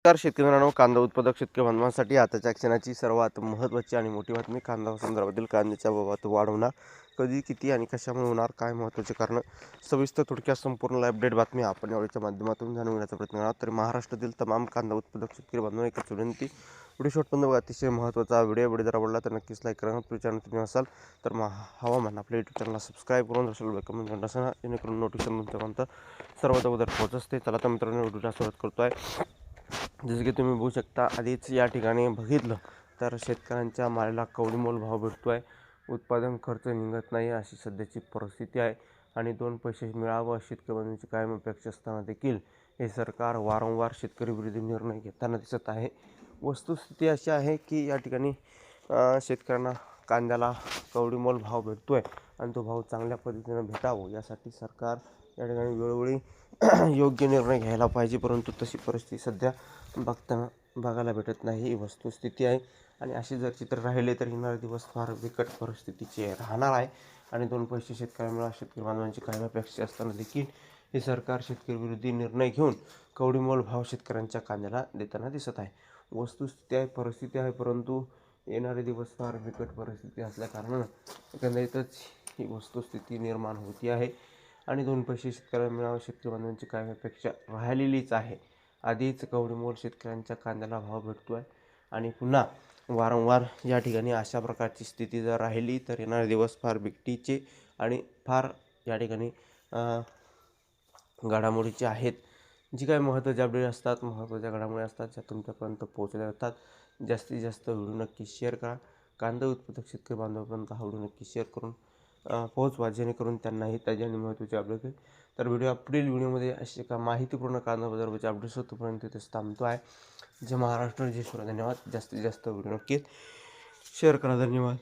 नमस्कार शेतकऱ्यांनो, कांदा उत्पादक शेतकरी बांधवांसाठी आताच्या क्षणाची सर्वात महत्त्वाची आणि मोठी बातमी. कांदा संदर्भातील कांद्याच्या भावात वाढ होणार, कधी, किती आणि कशामुळे होणार, काय महत्त्वाचे कारण, सविस्तर थोडक्यात संपूर्ण अपडेट बातमी आपण यावेळच्या माध्यमातून जाणून घेण्याचा प्रयत्न करणार. तर महाराष्ट्रातील तमाम कांदा उत्पादक शेतकरी बांधवांना एकच विनंती, व्हिडिओ शॉर्टपर्यंत बघा. अतिशय महत्त्वाचा व्हिडिओ जर आवडला तर नक्कीच लाईक करा. तुम्ही चॅनल तुम्ही असाल तर हवामान आपल्या यूट्यूब चॅनलला सबस्क्राईब करून असेल कमेंट करत असताना, जेणेकरून नोटिफिकेशन तुमच्यापर्यंत सर्वात अगोदर पोहोच असते. चला तर मित्रांनो, व्हिडिओला सुरुवात करतो आहे. जसं की तुम्ही बघू शकता, आधीच या ठिकाणी बघितलं तर शेतकऱ्यांच्या मालाला कवडीमोल भाव भेटतो आहे. उत्पादन खर्च निघत नाही अशी सध्याची परिस्थिती आहे आणि 2 पैसे मिळावं शेतकरी बांधवांची कायम अपेक्षा असताना देखील हे सरकार वारंवार शेतकरी विरोधी निर्णय घेताना दिसत आहे. वस्तुस्थिती अशी आहे की या ठिकाणी शेतकऱ्यांना कांद्याला कवडीमोल भाव भेटतो आहे आणि तो भाव चांगल्या पद्धतीनं भेटावं यासाठी सरकार या ठिकाणी वेळोवेळी योग्य निर्णय घ्यायला पाहिजे, परंतु तशी परिस्थिती सध्या बघायला भेटत नाही. ही वस्तुस्थिती आहे आणि असे जर चित्र राहिले तर येणारे दिवस फार बिकट परिस्थितीचे राहणार आहे आणि 2 पैसे शेतकऱ्यांना शेतकरी बांधवांची काही अपेक्षा असताना देखील हे सरकार शेतकरी विरोधी निर्णय घेऊन कवडीमोल भाव शेतकऱ्यांच्या कांद्याला देताना दिसत आहे. वस्तुस्थिती आहे, परिस्थिती आहे, परंतु येणारे दिवस फार बिकट परिस्थिती असल्याकारणानं एकंदरीतच ही वस्तुस्थिती निर्माण होती आहे आणि 2 पैसे शेतकऱ्यांना मिळावं शेतकरी बांधवांची काय अपेक्षा राहिलेलीच आहे. आधीच कवडीमोल शेतकऱ्यांच्या कांद्याला भाव भेटतो आहे आणि पुन्हा वारंवार या ठिकाणी अशा प्रकारची स्थिती जर राहिली तर येणारे दिवस फार बिकटीचे आणि फार या ठिकाणी घडामोडीचे आहेत. जी काही महत्त्वाचे अपडेट असतात, महत्त्वाच्या घडामोडी असतात ज्या तुमच्यापर्यंत पोहोचल्या जातात. जास्तीत जास्त व्हिडिओ नक्की शेअर करा. कांदा उत्पादक शेतकरी बांधवांपर्यंत हा व्हिडिओ नक्की शेअर करून पोहोचवा, जेणेकरून त्यांनाही त्याच्या महत्त्वाचे अपडेट आहे. तर पुढील व्हिडिओमध्ये असे का माहितीपूर्ण कांदा बाजाराचे अपडेट्स तोपर्यंत तिथेच थांबतो आहे. जय महाराष्ट्र, जय शिवराय. धन्यवाद. जास्तीत जास्त व्हिडिओ नक्कीच शेअर करा. धन्यवाद.